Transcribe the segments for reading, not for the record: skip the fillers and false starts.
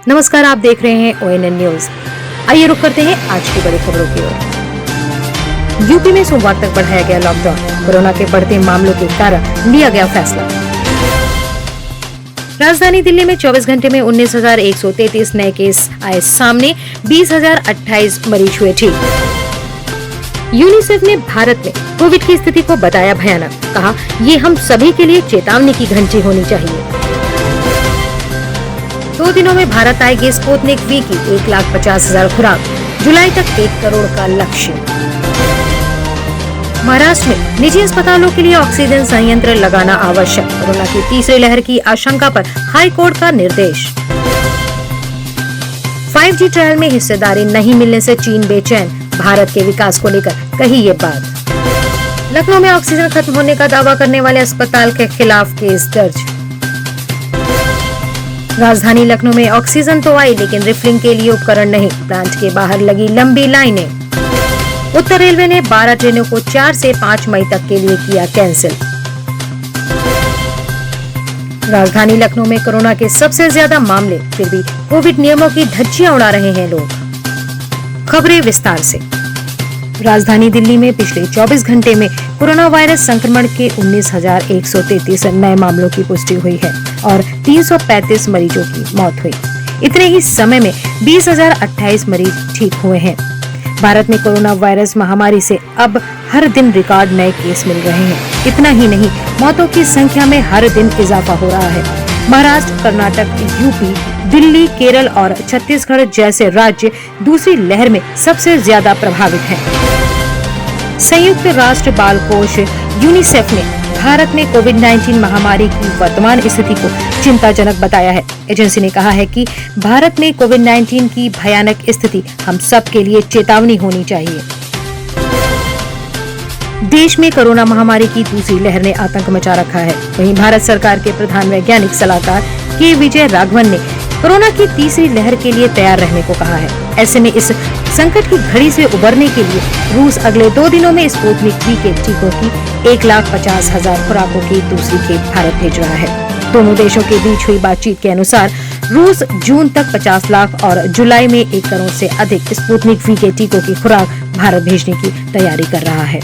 नमस्कार, आप देख रहे हैं ONN न्यूज। आइए रुक करते हैं आज की बड़ी खबरों की ओर। यूपी में सोमवार तक बढ़ाया गया लॉकडाउन। कोरोना के बढ़ते मामलों के कारण लिया गया फैसला। राजधानी दिल्ली में 24 घंटे में 19,133 नए केस आए सामने, 20,028 मरीज हुए ठीक। यूनिसेफ ने भारत में कोविड की स्थिति को बताया भयानक। कहा, ये हम सभी के लिए चेतावनी की घंटी होनी चाहिए। 2 दिनों में भारत आएगी स्पुतनिक V की 1,50,000 खुराक। जुलाई तक 1 करोड़ का लक्ष्य। महाराष्ट्र में निजी अस्पतालों के लिए ऑक्सीजन संयंत्र लगाना आवश्यक। कोरोना की तीसरी लहर की आशंका पर हाई कोर्ट का निर्देश। 5G ट्रायल में हिस्सेदारी नहीं मिलने से चीन बेचैन। भारत के विकास को लेकर कही ये बात। लखनऊ में ऑक्सीजन खत्म होने का दावा करने वाले अस्पताल के खिलाफ केस दर्ज। राजधानी लखनऊ में ऑक्सीजन तो आई, लेकिन रिफिलिंग के लिए उपकरण नहीं। प्लांट के बाहर लगी लंबी लाइनें। उत्तर रेलवे ने 12 ट्रेनों को 4 से 5 मई तक के लिए किया कैंसिल। राजधानी लखनऊ में कोरोना के सबसे ज्यादा मामले, फिर भी कोविड नियमों की धज्जियां उड़ा रहे हैं लोग। खबरें विस्तार से। राजधानी दिल्ली में पिछले 24 घंटे में कोरोना वायरस संक्रमण के 19,133 नए मामलों की पुष्टि हुई है और 335 मरीजों की मौत हुई। इतने ही समय में 20,028 मरीज ठीक हुए हैं। भारत में कोरोना वायरस महामारी से अब हर दिन रिकॉर्ड नए केस मिल रहे हैं। इतना ही नहीं, मौतों की संख्या में हर दिन इजाफा हो रहा है। महाराष्ट्र, कर्नाटक, यूपी, दिल्ली, केरल और छत्तीसगढ़ जैसे राज्य दूसरी लहर में सबसे ज्यादा प्रभावित हैं। संयुक्त राष्ट्र बाल कोष यूनिसेफ ने भारत में कोविड-19 महामारी की वर्तमान स्थिति को चिंताजनक बताया है। एजेंसी ने कहा है कि भारत में कोविड-19 की भयानक स्थिति हम सब के लिए चेतावनी होनी चाहिए। देश में कोरोना महामारी की दूसरी लहर ने आतंक मचा रखा है। वहीं भारत सरकार के प्रधान वैज्ञानिक सलाहकार के विजय राघवन ने कोरोना की तीसरी लहर के लिए तैयार रहने को कहा है। ऐसे में इस संकट की घड़ी से उबरने के लिए रूस अगले 2 दिनों में स्पुतनिक V के टीकों की 1,50,000 खुराकों की दूसरी खेप भारत भेज रहा है। दोनों देशों के बीच हुई बातचीत के अनुसार रूस जून तक 50 लाख और जुलाई में 1 करोड़ से अधिक स्पुतनिक V के टीकों की खुराक भारत भेजने की तैयारी कर रहा है।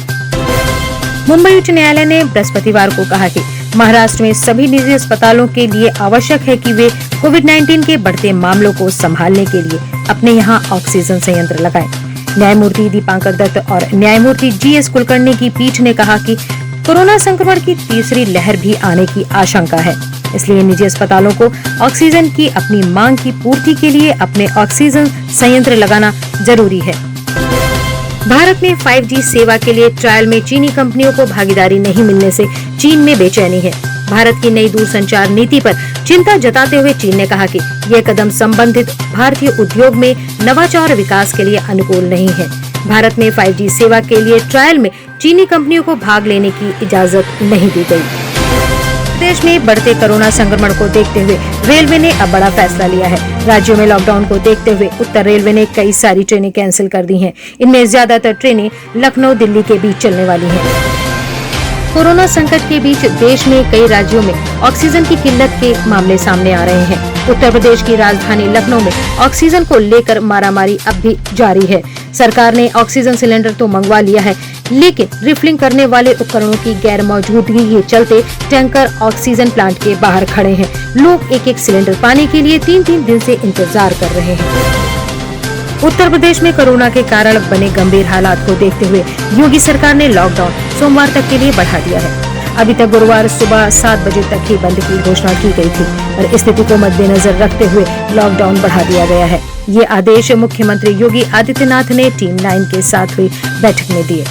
मुंबई उच्च न्यायालय ने बृहस्पतिवार को कहा कि महाराष्ट्र में सभी निजी अस्पतालों के लिए आवश्यक है कि वे कोविड-19 के बढ़ते मामलों को संभालने के लिए अपने यहाँ ऑक्सीजन संयंत्र लगाएं। न्यायमूर्ति दीपांकर दत्त और न्यायमूर्ति GS कुलकर्णी की पीठ ने कहा कि कोरोना संक्रमण की तीसरी लहर भी आने की आशंका है, इसलिए निजी अस्पतालों को ऑक्सीजन की अपनी मांग की पूर्ति के लिए अपने ऑक्सीजन संयंत्र लगाना जरूरी है। भारत में 5G सेवा के लिए ट्रायल में चीनी कंपनियों को भागीदारी नहीं मिलने से चीन में बेचैनी है। भारत की नई दूरसंचार नीति पर चिंता जताते हुए चीन ने कहा कि यह कदम संबंधित भारतीय उद्योग में नवाचार और विकास के लिए अनुकूल नहीं है। भारत में 5G सेवा के लिए ट्रायल में चीनी कंपनियों को भाग लेने की इजाजत नहीं दी गई। देश में बढ़ते कोरोना संक्रमण को देखते हुए रेलवे ने अब बड़ा फैसला लिया है। राज्यों में लॉकडाउन को देखते हुए उत्तर रेलवे ने कई सारी ट्रेनें कैंसिल कर दी हैं। इनमें ज्यादातर ट्रेनें लखनऊ दिल्ली के बीच चलने वाली हैं। कोरोना संकट के बीच देश में कई राज्यों में ऑक्सीजन की किल्लत के मामले सामने आ रहे हैं। उत्तर प्रदेश की राजधानी लखनऊ में ऑक्सीजन को लेकर मारामारी अब भी जारी है। सरकार ने ऑक्सीजन सिलेंडर तो मंगवा लिया है, लेकिन रिफिलिंग करने वाले उपकरणों की गैर मौजूदगी के चलते टैंकर ऑक्सीजन प्लांट के बाहर खड़े हैं। लोग एक सिलेंडर पाने के लिए 3-3 दिन से इंतजार कर रहे हैं। उत्तर प्रदेश में कोरोना के कारण बने गंभीर हालात को देखते हुए योगी सरकार ने लॉकडाउन सोमवार तक के लिए बढ़ा दिया है। अभी तक गुरुवार सुबह 7 बजे तक ही बंद की घोषणा की गई थी, पर स्थिति को मद्देनजर रखते हुए लॉकडाउन बढ़ा दिया गया है। ये आदेश मुख्यमंत्री योगी आदित्यनाथ ने टीम 9 के साथ हुई बैठक में दिए।